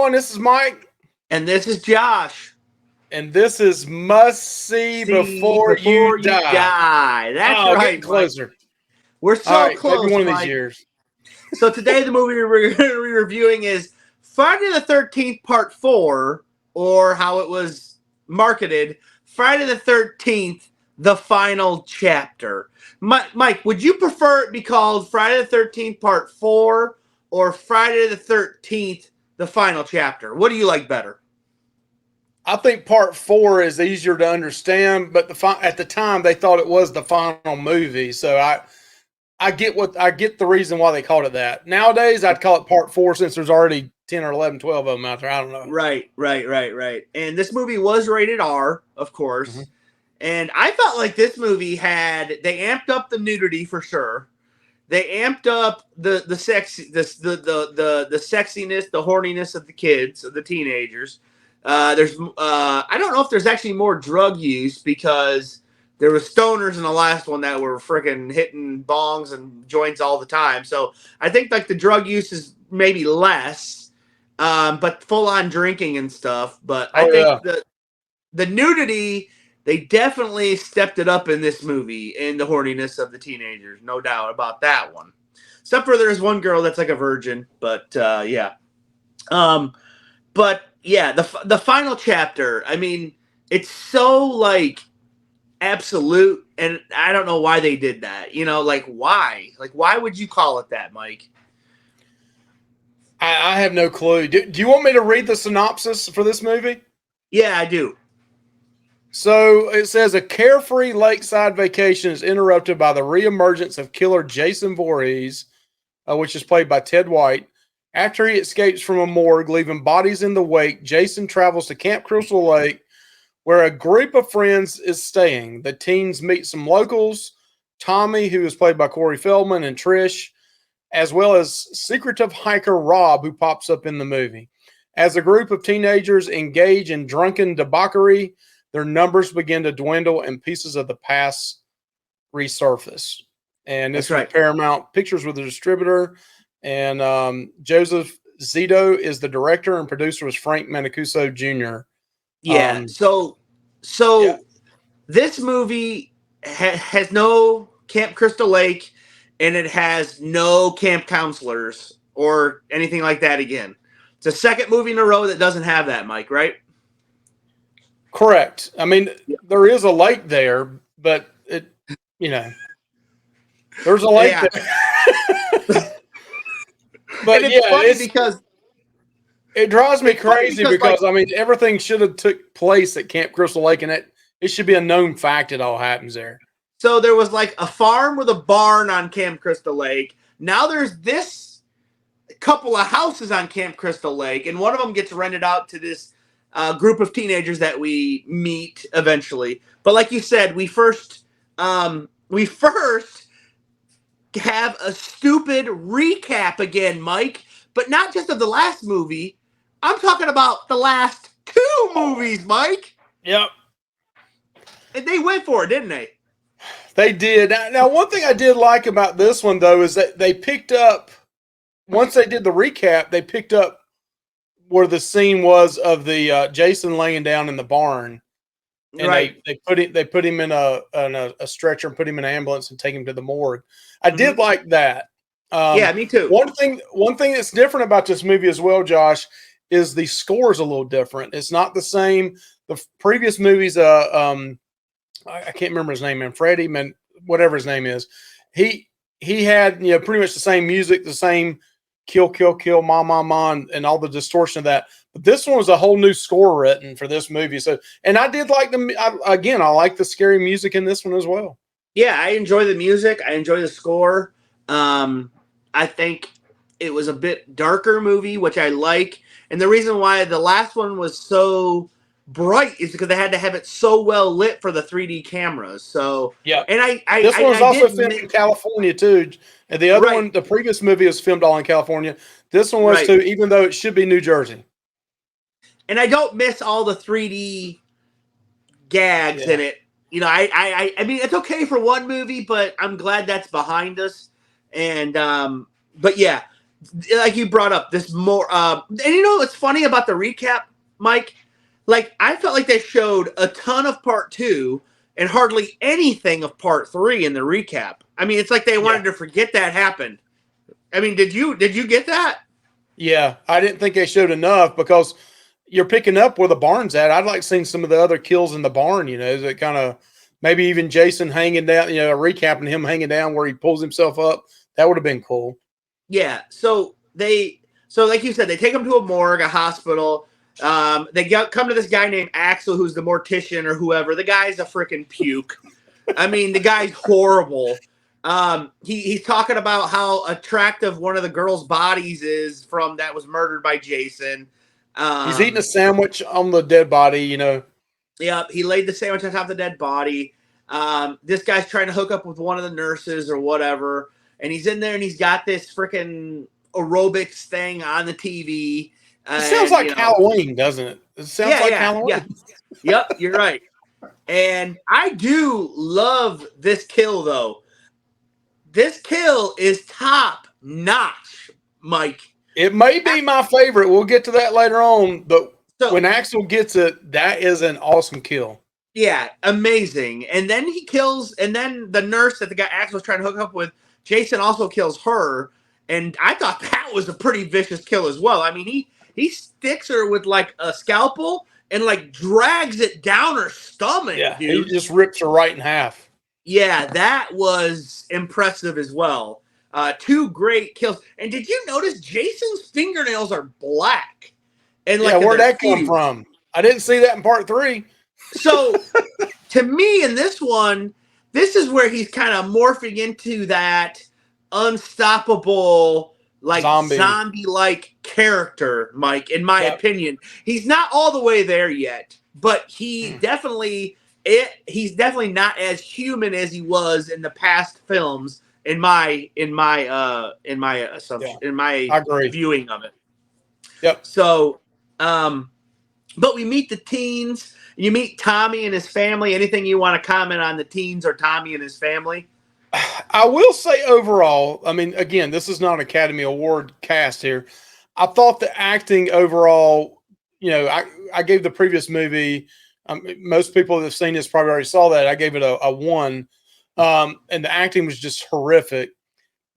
everyone. This is Mike. And this is Josh. And this is Must See Before You Die. That's right. right, Getting closer. Mike. We're so close, maybe one of Mike. these years. So today the movie we're going to be reviewing is Friday the 13th Part 4, or how it was marketed, Friday the 13th, The Final Chapter. Mike, would you prefer it be called Friday the 13th Part 4 or Friday the 13th, The Final Chapter? What do you like better? I think Part 4 is easier to understand, but at the time they thought it was the final movie, so I get the reason why they called it that. Nowadays, I'd call it Part 4 since there's already 10 or 11, 12 of them out there. I don't know. Right. And this movie was rated R, of course. Mm-hmm. And I felt like this movie they amped up the nudity for sure. They amped up the sexiness, the horniness of the kids, of the teenagers. I don't know if there's actually more drug use because there was stoners in the last one that were freaking hitting bongs and joints all the time. So I think like the drug use is maybe less, but full on drinking and stuff. But I think the nudity, they definitely stepped it up in this movie in the horniness of the teenagers. No doubt about that one. Except for there's one girl that's like a virgin, but yeah. But yeah, the final chapter, I mean, it's so like absolute, and I don't know why they did that. You know, like why? Like why would you call it that, Mike? I have no clue. Do you want me to read the synopsis for this movie? Yeah, I do. So it says a carefree lakeside vacation is interrupted by the reemergence of killer Jason Voorhees, which is played by Ted White. After he escapes from a morgue, leaving bodies in the wake, Jason travels to Camp Crystal Lake, where a group of friends is staying. The teens meet some locals, Tommy, who is played by Corey Feldman, and Trish, as well as secretive hiker Rob, who pops up in the movie. As a group of teenagers engage in drunken debauchery, their numbers begin to dwindle and pieces of the past resurface. And this is Paramount Pictures with the distributor. And Joseph Zito is the director, and producer was Frank Mancuso Jr. Yeah. So this movie has no Camp Crystal Lake, and it has no camp counselors or anything like that again. It's the second movie in a row that doesn't have that, Mike, right? Correct. I mean, there is a lake there, but there's a lake there. But and it's funny because it drives me crazy because I mean everything should have took place at Camp Crystal Lake, and it should be a known fact it all happens there. So there was like a farm with a barn on Camp Crystal Lake. Now there's this couple of houses on Camp Crystal Lake, and one of them gets rented out to this group of teenagers that we meet eventually. But like you said, we first have a stupid recap again, Mike, but not just of the last movie. I'm talking about the last two movies, Mike. Yep. And they went for it, didn't they? They did. Now, one thing I did like about this one, though, is that they picked up, once they did the recap, they picked up where the scene was of the Jason laying down in the barn. And they put him in a stretcher and put him in an ambulance and take him to the morgue. I did like that. Yeah, me too. One thing that's different about this movie as well, Josh, is the score is a little different. It's not the same. The previous movies, I can't remember his name, man. Freddie, man, whatever his name is. He had pretty much the same music, the same kill, kill, kill, ma, ma, ma, and all the distortion of that. But this one was a whole new score written for this movie. So, and I did like I like the scary music in this one as well. Yeah, I enjoy the music. I enjoy the score. I think it was a bit darker movie, which I like. And the reason why the last one was so bright is because they had to have it so well lit for the 3D cameras. So yeah, and this one was also filmed in California too. And the other one, the previous movie, was filmed all in California. This one was too, even though it should be New Jersey. And I don't miss all the 3D gags in it. You know, I mean, it's okay for one movie, but I'm glad that's behind us. And but yeah, like you brought up this more, and you know what's funny about the recap, Mike? Like I felt like they showed a ton of part 2 and hardly anything of part 3 in the recap. I mean, it's like they wanted to forget that happened. I mean, did you get that? Yeah, I didn't think they showed enough because you're picking up where the barn's at. I'd like seeing some of the other kills in the barn. That kind of maybe even Jason hanging down. Recapping him hanging down where he pulls himself up. That would have been cool. Yeah. So like you said, they take him to a morgue, a hospital. They come to this guy named Axel, who's the mortician or whoever. The guy's a freaking puke. I mean, the guy's horrible. He's talking about how attractive one of the girls' bodies is from that was murdered by Jason. He's eating a sandwich on the dead body, Yep, he laid the sandwich on top of the dead body. This guy's trying to hook up with one of the nurses or whatever, and he's in there and he's got this freaking aerobics thing on the TV. It sounds like Halloween, doesn't it? It sounds like Halloween. Yeah. Yep, you're right. And I do love this kill, though. This kill is top notch, Mike. It may be my favorite. We'll get to that later on. But when Axel gets it, that is an awesome kill. Yeah, amazing. And then he kills, and then the nurse that the guy Axel was trying to hook up with, Jason also kills her. And I thought that was a pretty vicious kill as well. I mean, he sticks her with like a scalpel and like drags it down her stomach. Yeah, dude. He just rips her right in half. Yeah, that was impressive as well. 2 great kills. And did you notice Jason's fingernails are black? And like, where'd that come from? I didn't see that in part 3. So, to me, in this one, this is where he's kind of morphing into that unstoppable, like zombie-like character, Mike. In my opinion, he's not all the way there yet, but he's definitely not as human as he was in the past films. In my assumption, in my viewing of it. Yep. So, but we meet the teens. You meet Tommy and his family. Anything you want to comment on the teens or Tommy and his family? I will say overall, I mean, again, this is not an Academy Award cast here. I thought the acting overall, I gave the previous movie, most people that have seen this probably already saw that. I gave it a 1. And the acting was just horrific.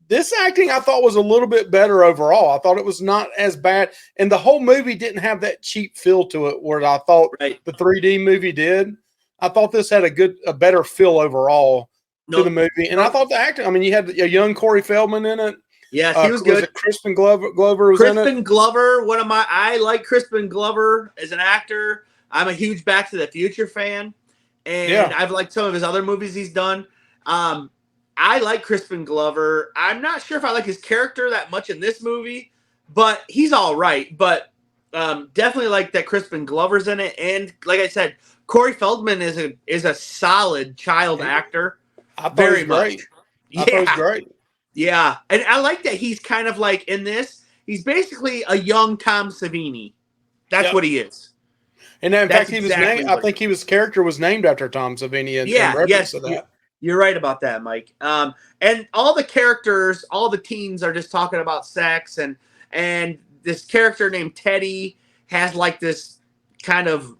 This acting I thought was a little bit better overall. I thought it was not as bad. And the whole movie didn't have that cheap feel to it where I thought the 3D movie did. I thought this had a better feel overall to the movie. And I thought the acting, I mean, you had a young Corey Feldman in it. Yes, he was good. Crispin Glover was in it. Crispin Glover, I like Crispin Glover as an actor. I'm a huge Back to the Future fan. And I've liked some of his other movies he's done. I like Crispin Glover. I'm not sure if I like his character that much in this movie, but he's all right. But definitely like that Crispin Glover's in it. And like I said, Corey Feldman is a solid child actor. I thought very much. I thought it was great. Yeah. And I like that he's kind of like in this, he's basically a young Tom Savini. That's what he is. And in fact, he was named, I think his character was named after Tom Savini in reference to that. You're right about that, Mike. And all the characters, all the teens are just talking about sex, and this character named Teddy has like this kind of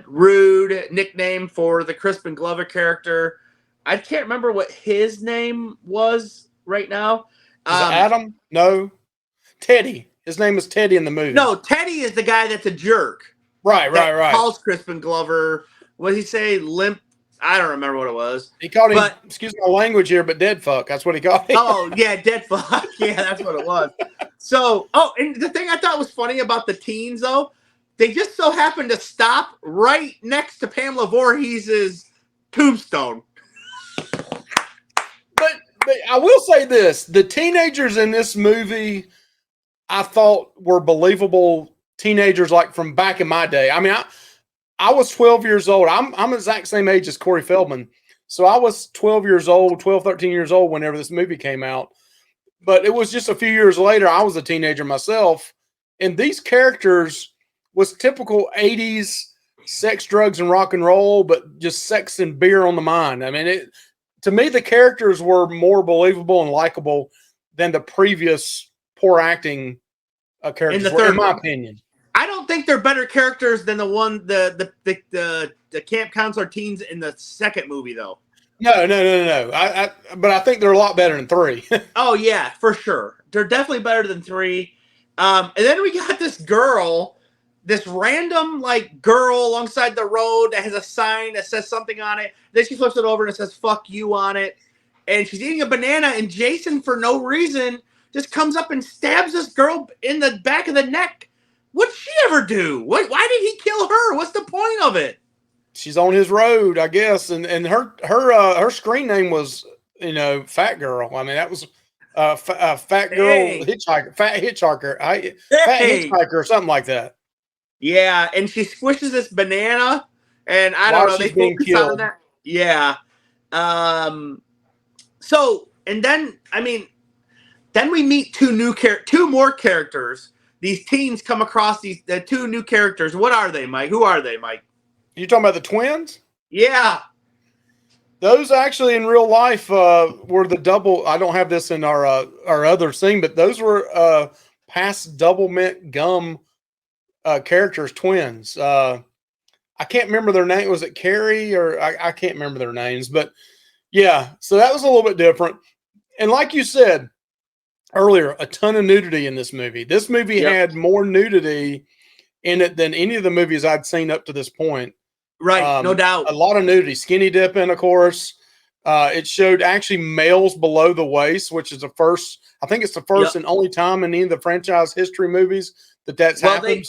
rude nickname for the Crispin Glover character. I can't remember what his name was right now. Adam? No. Teddy. His name is Teddy in the movie. No, Teddy is the guy that's a jerk. Right. Calls Crispin Glover. What did he say? Limp. I don't remember what it was. He called him, excuse my language here, but dead fuck. That's what he called him. Oh, yeah, dead fuck. Yeah, that's what it was. So, and the thing I thought was funny about the teens, though, they just so happened to stop right next to Pamela Voorhees' tombstone. But I will say this. The teenagers in this movie, I thought were believable teenagers like from back in my day. I mean, I was 12 years old. I'm the exact same age as Corey Feldman. So I was 13 years old whenever this movie came out. But it was just a few years later, I was a teenager myself. And these characters was typical 80s sex, drugs, and rock and roll, but just sex and beer on the mind. I mean, to me, the characters were more believable and likable than the previous poor acting characters, In the in third my one. opinion. I don't think they're better characters than the camp counselor teens in the second movie, though. No. But I think they're a lot better than 3. Oh yeah, for sure. They're definitely better than 3. And then we got this girl, this random like girl alongside the road that has a sign that says something on it. Then she flips it over and it says "fuck you" on it. And she's eating a banana, and Jason, for no reason, just comes up and stabs this girl in the back of the neck. What'd she ever do? Why did he kill her? What's the point of it? She's on his road, I guess, and her screen name was Fat Girl. I mean, that was Fat Girl Hitchhiker, Fat Hitchhiker, Fat Hitchhiker, or something like that. Yeah, and she squishes this banana, and I don't know. They focus on that. Yeah. So, and then then we meet two more characters. These teens come across the 2 new characters. What are they, Mike? Who are they, Mike? You talking about the twins? Yeah. Those actually in real life were the double. I don't have this in our other thing, but those were past double mint gum characters, twins. I can't remember their name. Was it Carrie or I can't remember their names, but yeah. So that was a little bit different. And like you said earlier, a ton of nudity in this movie. This movie had more nudity in it than any of the movies I'd seen up to this point. Right, no doubt. A lot of nudity, skinny dipping, of course. It showed actually males below the waist, which is the first. I think it's the first and only time in any of the franchise history movies that's happened.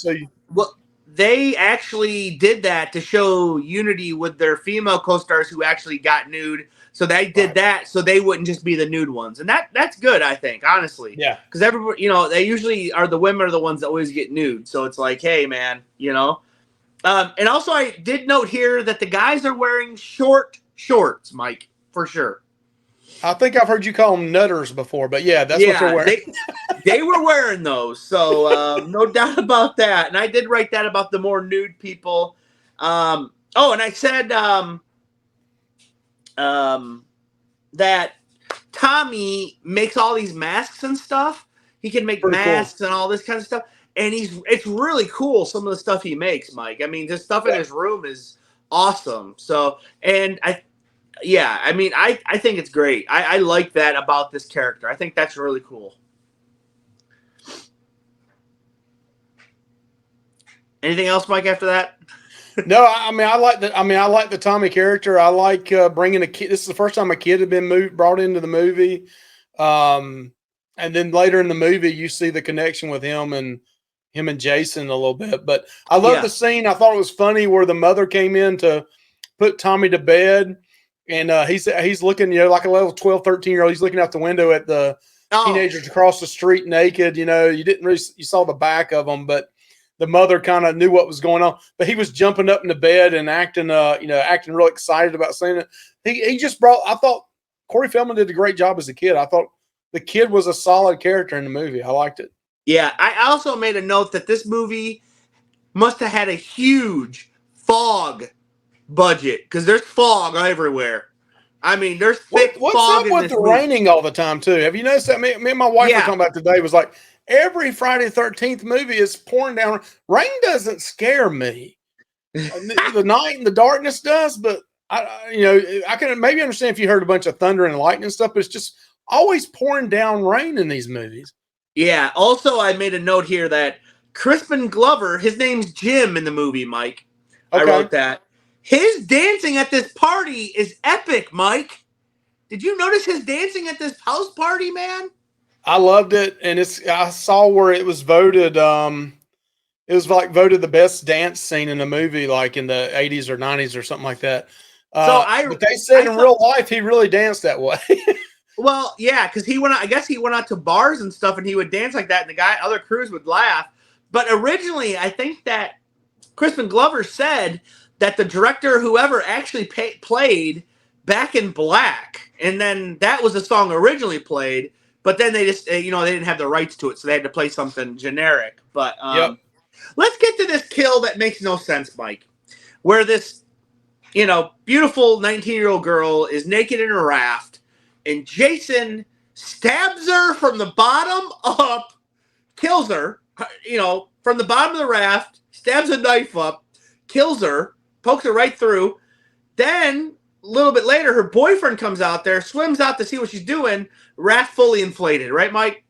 They actually did that to show unity with their female co-stars who actually got nude. So they did that so they wouldn't just be the nude ones, and that's good, I think, honestly. Yeah, because everybody, they usually are the women are the ones that always get nude. So it's like, hey, man, And also, I did note here that the guys are wearing short shorts, Mike, for sure. I think I've heard you call them nutters before, but yeah, that's what they're wearing. They were wearing those, so no doubt about that. And I did write that about the more nude people. And I said that Tommy makes all these masks and stuff. He can make masks and all this kind of stuff. And it's really cool, some of the stuff he makes, Mike. I mean, the stuff in his room is awesome. So, and I think it's great. I like that about this character. I think that's really cool. Anything else, Mike, after that? No, I like the Tommy character. I like bringing a kid. This is the first time a kid had been brought into the movie. And then later in the movie, you see the connection with him and Jason a little bit. But I love the scene. I thought it was funny where the mother came in to put Tommy to bed. And he's looking, like a little 12, 13-year-old. He's looking out the window at the teenagers across the street naked. You didn't really, you saw the back of them, but the mother kind of knew what was going on. But he was jumping up in the bed and acting real excited about seeing it. He just I thought Corey Feldman did a great job as a kid. I thought the kid was a solid character in the movie. I liked it. Yeah, I also made a note that this movie must have had a huge fog budget because there's fog everywhere. I mean, there's thick what's fog up with the raining all the time too? Have you noticed that? Me and my wife were talking about today. Was like every Friday the 13th movie is pouring down. Rain doesn't scare me. The night and the darkness does, but I can maybe understand if you heard a bunch of thunder and lightning and stuff, but it's just always pouring down rain in these movies. Yeah. Also, I made a note here that Crispin Glover, his name's Jim in the movie, Mike. Okay. I wrote that. His dancing at this party is epic, Mike. Did you notice his dancing at this house party, man? I loved it, and I saw where it was voted. It was voted the best dance scene in a movie, like in the 80s or 90s or something like that. But they said in real life he really danced that way. Well, yeah, because I guess he went out to bars and stuff, and he would dance like that, and other crews would laugh. But originally, I think that Crispin Glover said that the director, whoever, actually played Back in Black, and then that was the song originally played. But then they just, they didn't have the rights to it, so they had to play something generic. But let's get to this kill that makes no sense, Mike. Where this, beautiful 19-year-old girl is naked in a raft, and Jason stabs her from the bottom up kills her, from the bottom of the raft, stabs a knife up, kills her, pokes her right through. Then, a little bit later, her boyfriend comes out there, swims out to see what she's doing, raft fully inflated. Right, Mike?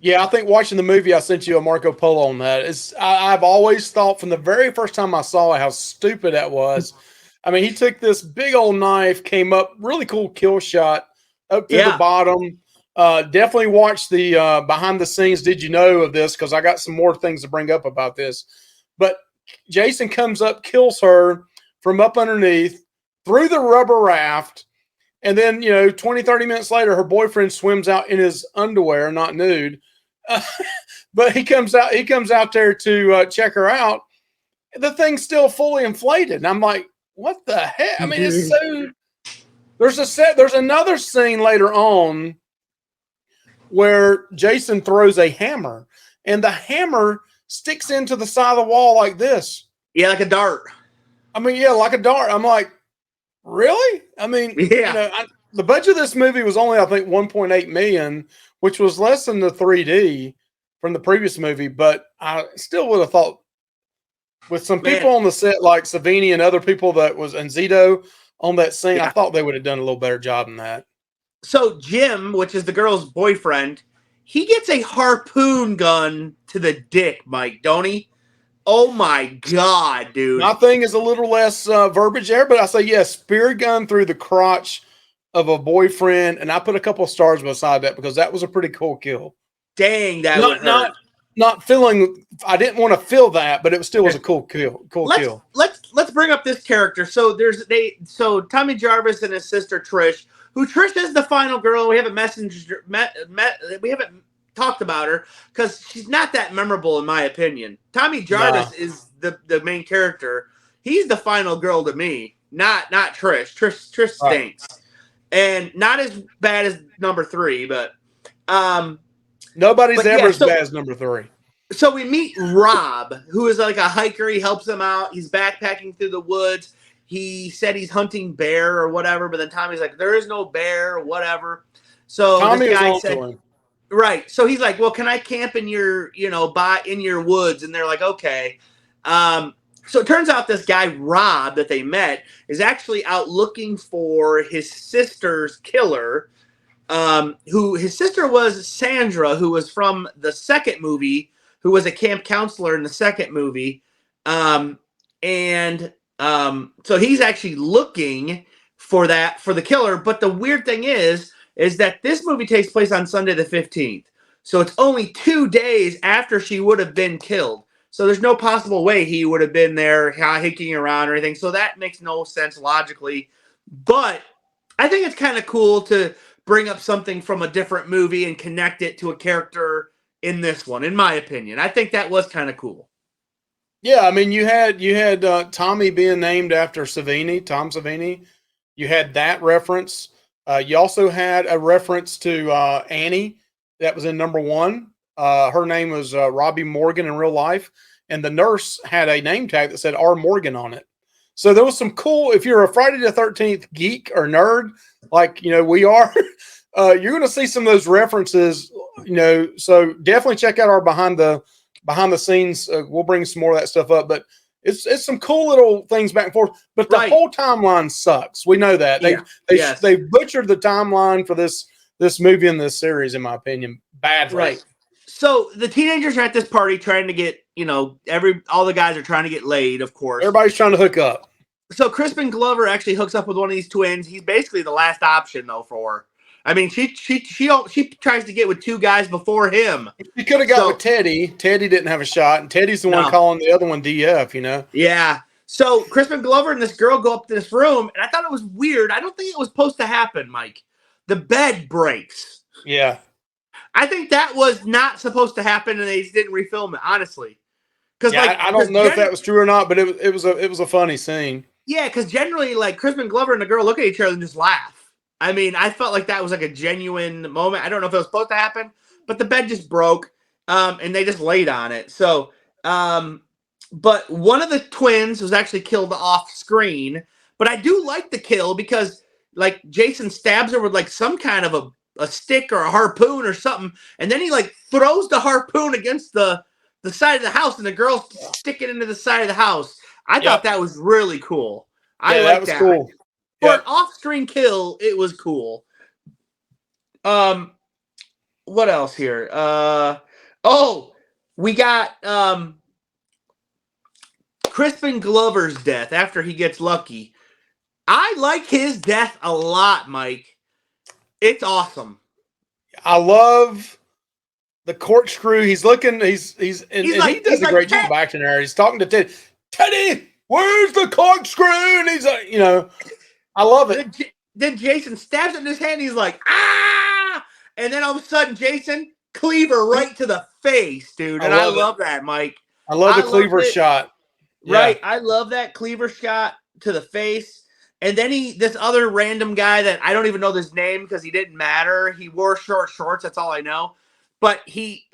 Yeah, I think watching the movie, I sent you a Marco Polo on that. I've always thought from the very first time I saw it how stupid that was. I mean, he took this big old knife, came up, really cool kill shot up through the bottom. Definitely watch the behind the scenes. Did you know of this? Because I got some more things to bring up about this. But Jason comes up, kills her from up underneath through the rubber raft. And then, 20, 30 minutes later, her boyfriend swims out in his underwear, not nude. But he comes out there to check her out. The thing's still fully inflated. And I'm like, what the heck? I mean, it's so. There's another scene later on where Jason throws a hammer, and the hammer sticks into the side of the wall like this. Yeah, like a dart. I mean, yeah, like a dart. I'm like, really? I mean, the budget of this movie was only, I think, 1.8 million, which was less than the 3D from the previous movie. But I still would have thought, with some people on the set like Savini and other people and Zito on that scene, I thought they would have done a little better job than that. So Jim, which is the girl's boyfriend, he gets a harpoon gun to the dick, Mike, don't he? Oh my God, dude. My thing is a little less verbiage there, but I say, yes, spear gun through the crotch of a boyfriend, and I put a couple of stars beside that because that was a pretty cool kill. Dang, that would hurt. Not feeling. I didn't want to feel that, but it still was a cool kill. Kill. Let's bring up this character. So Tommy Jarvis and his sister Trish, who Trish is the final girl. We haven't we haven't talked about her because she's not that memorable in my opinion. Tommy Jarvis is the main character. He's the final girl to me, not Trish. Trish stinks, and not as bad as number 3, but nobody's ever as bad as number 3. So we meet Rob, who is like a hiker. He helps them out. He's backpacking through the woods. He said he's hunting bear or whatever, but then Tommy's like, there is no bear or whatever. So Tommy this guy said, right. So he's like, well, can I camp in your, in your woods? And they're like, okay. So it turns out this guy, Rob, that they met is actually out looking for his sister's killer, who his sister was Sandra, who was from the second movie, who was a camp counselor in the second movie. So he's actually looking for the killer. But the weird thing is that this movie takes place on Sunday the 15th. So it's only 2 days after she would have been killed. So there's no possible way he would have been there hiking around or anything. So that makes no sense logically. But I think it's kind of cool to bring up something from a different movie and connect it to a character in this one, in my opinion. I think that was kind of cool. Yeah, I mean, you had Tommy being named after Savini, Tom Savini. You had that reference. You also had a reference to Annie that was in number 1. Her name was Robbie Morgan in real life, and the nurse had a name tag that said R. Morgan on it. So there was some cool. If you're a Friday the 13th geek or nerd, like we are, you're going to see some of those references. So definitely check out our behind the scenes. We'll bring some more of that stuff up, but it's some cool little things back and forth. But the whole timeline sucks. We know that they butchered the timeline for this movie and this series, in my opinion, badly. Right. So the teenagers are at this party trying to get, all the guys are trying to get laid, of course. Everybody's trying to hook up. So Crispin Glover actually hooks up with one of these twins. He's basically the last option, though, for her. I mean, she tries to get with 2 guys before him. She could have got with Teddy. Teddy didn't have a shot, and Teddy's the one calling the other one DF, Yeah. So Crispin Glover and this girl go up to this room, and I thought it was weird. I don't think it was supposed to happen, Mike. The bed breaks. Yeah. I think that was not supposed to happen, and they just didn't refilm it, honestly. I don't know if that was true or not, but it was a funny scene. Yeah, because generally, like, Crispin Glover and the girl look at each other and just laugh. I mean, I felt like that was like a genuine moment. I don't know if it was supposed to happen, but the bed just broke, and they just laid on it. So, but one of the twins was actually killed off screen. But I do like the kill because, like, Jason stabs her with like some kind of a stick or a harpoon or something, and then he like throws the harpoon against the side of the house, and the girls stick it into the side of the house. I thought Yep. that was really cool. I Yeah, that like was that. cool. For an Yep. off-screen kill, it was cool. What else here? We got Crispin Glover's death after he gets lucky. I like his death a lot, Mike. It's awesome. I love the corkscrew. He's looking. He's and he does a like great job acting there. He's talking to Teddy. Teddy, where's the corkscrew? And he's like, I love it. Then Jason stabs it in his hand. He's like, ah! And then all of a sudden, Jason cleaver right to the face, dude. And I love that, Mike. I love the cleaver shot. Right. Yeah. I love that cleaver shot to the face. And then this other random guy that I don't even know his name because he didn't matter. He wore short shorts. That's all I know. But he,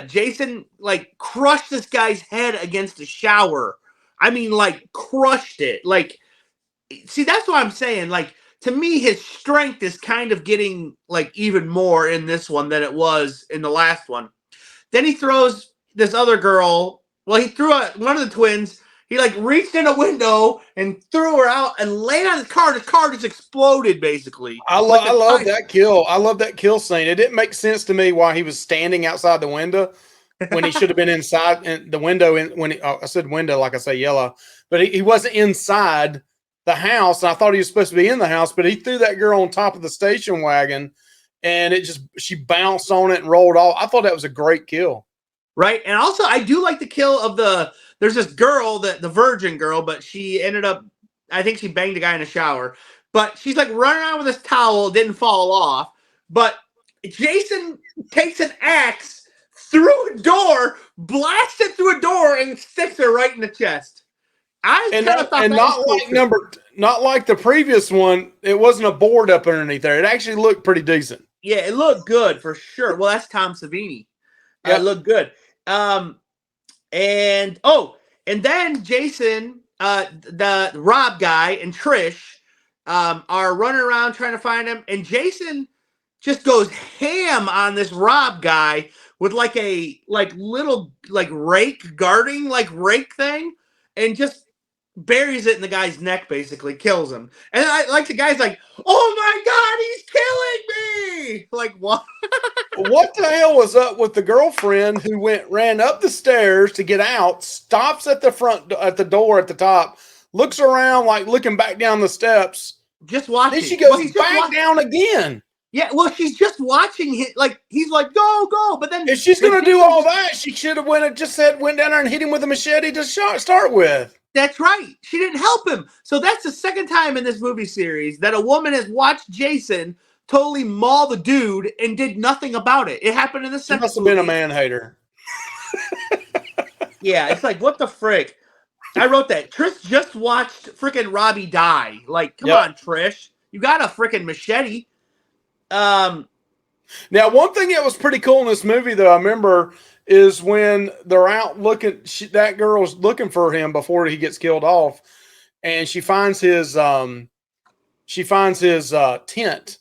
Jason, crushed this guy's head against the shower. I mean, crushed it. See, that's what I'm saying. To me, his strength is kind of getting, even more in this one than it was in the last one. Then he throws this other girl. Well, he threw one of the twins. He reached in a window and threw her out and laid on his car. His car just exploded, basically. I love that kill. I love that kill scene. It didn't make sense to me why he was standing outside the window when he should have been inside the window. I said window, like I say yellow, but he wasn't inside the house. And I thought he was supposed to be in the house, but he threw that girl on top of the station wagon, and she bounced on it and rolled off. I thought that was a great kill. Right. And also, I do like the kill of there's this girl, the virgin girl, but she ended up, I think she banged a guy in a shower. But she's running around with this towel, didn't fall off. But Jason takes an axe through a door, blasts it through a door, and sticks her right in the chest. Not like the previous one, it wasn't a board up underneath there. It actually looked pretty decent. Yeah, it looked good for sure. Well, that's Tom Savini. Yeah, it looked good. And then Jason, the Rob guy, and Trish are running around trying to find him, and Jason just goes ham on this Rob guy with a little guarding rake thing, and just buries it in the guy's neck, basically kills him. And the guy's like, "Oh my God, he's killing me!" What? What the hell was up with the girlfriend who ran up the stairs to get out, stops at the door at the top, looks around looking back down the steps, just watching. Then she goes back down again. Yeah, well, she's just watching him. He's like, go. But then if she's gonna do all that, she should have went down there and hit him with a machete to start with. That's right. She didn't help him. So that's the second time in this movie series that a woman has watched Jason totally maul the dude and did nothing about it. It happened in the second. She must have been a man-hater. Yeah, it's what the frick? I wrote that. Trish just watched freaking Robbie die. Come on, Trish. You got a freaking machete. Now, one thing that was pretty cool in this movie, though, I remember, is when they're out looking, that girl's looking for him before he gets killed off, and she finds his tent.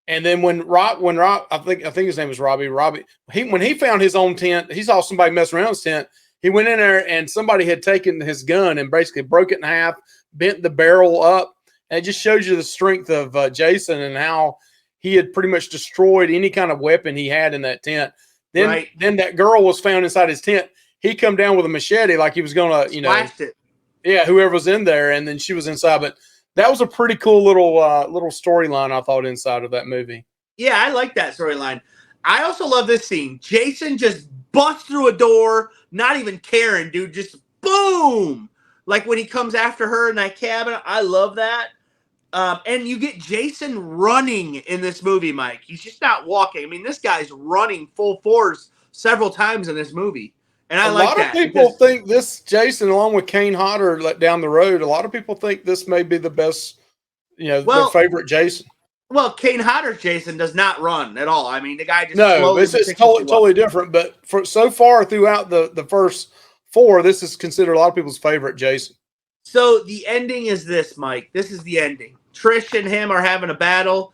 And then when Rob, I think his name was Robbie, when he found his own tent, he saw somebody messing around his tent. He went in there and somebody had taken his gun and basically broke it in half, bent the barrel up. And it just shows you the strength of Jason and how he had pretty much destroyed any kind of weapon he had in that tent. Then that girl was found inside his tent. He come down with a machete like he was going to, Splashed it. Yeah, whoever was in there, and then she was inside. But that was a pretty cool little storyline, I thought, inside of that movie. Yeah, I like that storyline. I also love this scene. Jason just busts through a door, not even caring, dude. Just boom! When he comes after her in that cabin. I love that. And you get Jason running in this movie, Mike. He's just not walking. I mean, this guy's running full force several times in this movie. And I like that. A lot of people think this Jason, along with Kane Hodder down the road, a lot of people think this may be the best, their favorite Jason. Well, Kane Hodder's Jason does not run at all. I mean, the guy just it's totally different. But so far throughout the first four, this is considered a lot of people's favorite Jason. So the ending is this, Mike. This is the ending. Trish and him are having a battle.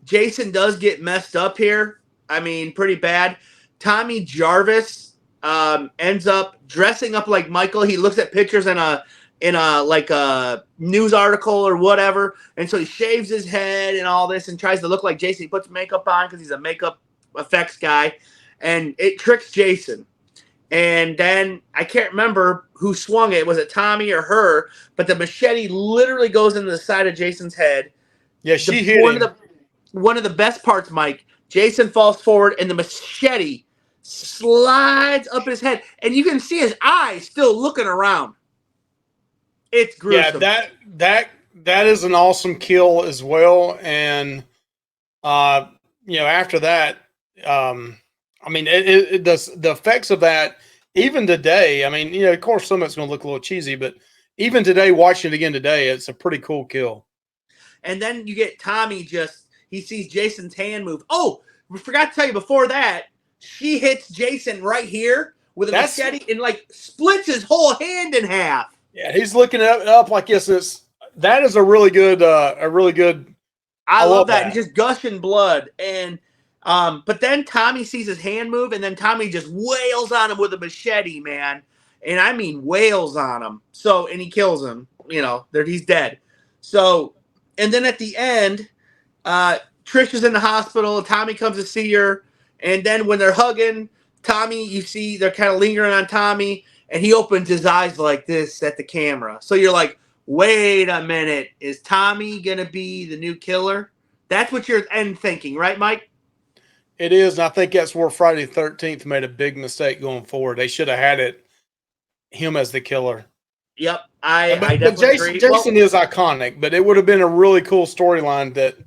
Jason does get messed up here. I mean, pretty bad. Tommy Jarvis ends up dressing up like Michael. He looks at pictures in a like a news article or whatever, and so he shaves his head and all this and tries to look like Jason. He puts makeup on because he's a makeup effects guy, and it tricks Jason. And then I can't remember who swung it. Was it Tommy or her? But the machete literally goes into the side of Jason's head. Yeah, she hit him. One of the best parts, Mike. Jason falls forward, and the machete slides up his head, and you can see his eyes still looking around. It's gruesome. Yeah, that is an awesome kill as well. And after that, I mean, the effects of that, even today. I mean, of course, some of it's going to look a little cheesy, but even today, watching it again today, it's a pretty cool kill. And then you get Tommy he sees Jason's hand move. Oh, we forgot to tell you before that, she hits Jason right here with a machete and like splits his whole hand in half. Yeah, he's looking up like this. That is a really good. I love that. And just gushing blood. And but then Tommy sees his hand move, and then Tommy just wails on him with a machete, man. And I mean wails on him. So, and he kills him. He's dead. So, and then at the end, Trish is in the hospital. Tommy comes to see her. And then when they're hugging, Tommy, you see they're kind of lingering on Tommy. And he opens his eyes like this at the camera. So you're like, wait a minute. Is Tommy going to be the new killer? That's what you're thinking, right, Mike? It is. And I think that's where Friday the 13th made a big mistake going forward. They should have had him as the killer. Yep. I definitely agree. Jason is iconic, but it would have been a really cool storyline that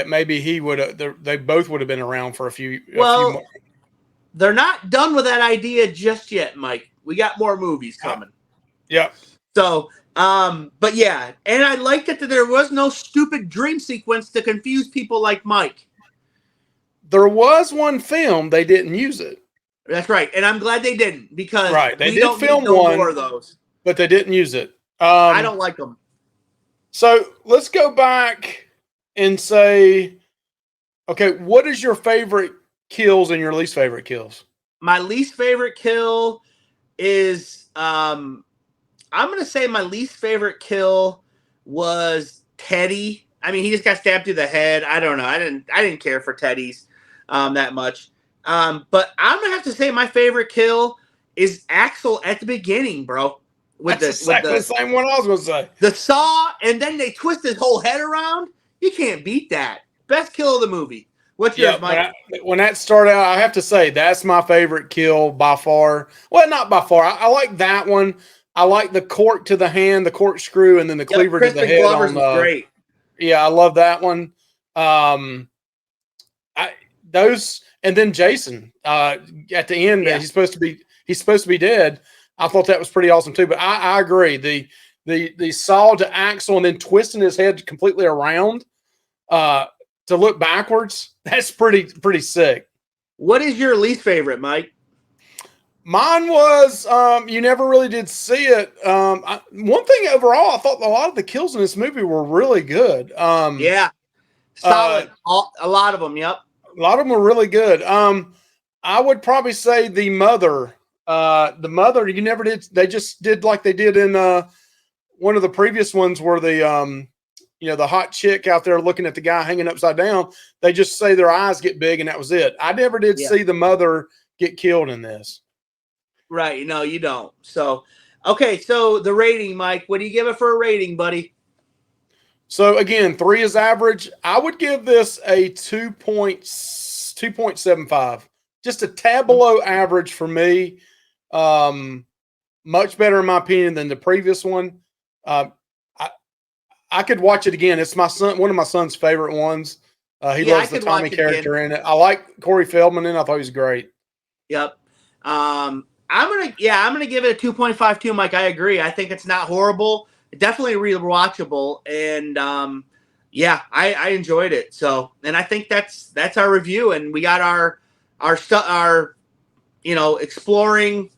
maybe they both would have been around for a few more. They're not done with that idea just yet, Mike. We got more movies coming. Yeah. So, but yeah, and I liked it that there was no stupid dream sequence to confuse people like Mike. There was one film, they didn't use it. That's right, and I'm glad they didn't because they did film one more of those, but they didn't use it. I don't like them. So let's go back and say, okay, what is your favorite kills and your least favorite kills? My least favorite kill is I'm gonna say my least favorite kill was Teddy. I mean, he just got stabbed through the head. I don't know. I didn't care for Teddy's that much. But I'm gonna have to say my favorite kill is Axel at the beginning, bro. That's exactly the same one I was gonna say. The saw, and then they twist his whole head around. You can't beat that. Best kill of the movie. What's yours, Mike? When that started out, I have to say that's my favorite kill by far. Well, not by far. I like that one. I like the cork to the hand, the corkscrew, and then the cleaver to the head. Glover's was great. Yeah, I love that one. And then Jason at the end, he's supposed to be dead. I thought that was pretty awesome too. But I agree. The saw to Axel and then twisting his head completely around to look backwards. That's pretty sick. What is your least favorite, Mike? Mine was you never really did see it. One thing overall, I thought a lot of the kills in this movie were really good. Yeah, solid. A lot of them. Yep, a lot of them were really good. I would probably say the mother. You never did. They just did like they did in one of the previous ones where the the hot chick out there looking at the guy hanging upside down. They just say their eyes get big and that was it. I never did see the mother get killed in this. Right. No, you don't. So, okay. So the rating, Mike, what do you give it for a rating, buddy? So again, 3 is average. I would give this a 2.75. Just a tad below average for me. Much better in my opinion than the previous one. I could watch it again. It's one of my son's favorite ones. He loves the Tommy character in it. I like Corey Feldman in it. I thought he was great. Yep. I'm gonna give it a 2.52, Mike. I agree. I think it's not horrible. Definitely rewatchable, and I enjoyed it. So, and I think that's our review, and we got our exploring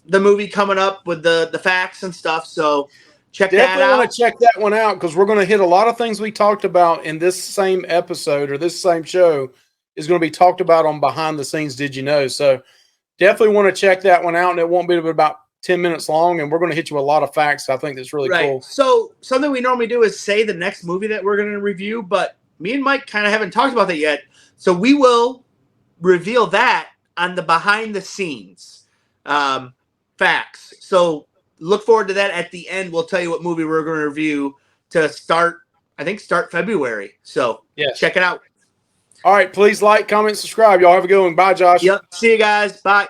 the movie coming up with the facts and stuff. So, check that Definitely out. want to check that one out because we're going to hit a lot of things we talked about in this same episode or this same show is going to be talked about on Behind the Scenes. Did you know? So definitely want to check that one out, and it won't be about 10 minutes long, and we're going to hit you with a lot of facts. I think that's really cool. So something we normally do is say the next movie that we're going to review, but me and Mike kind of haven't talked about that yet. So we will reveal that on the behind the scenes facts. So look forward to that at the end. We'll tell you what movie we're going to review to start February. So yes, check it out. All right, please like, comment, subscribe. Y'all have a good one. Bye, Josh. Yep. See you guys. Bye.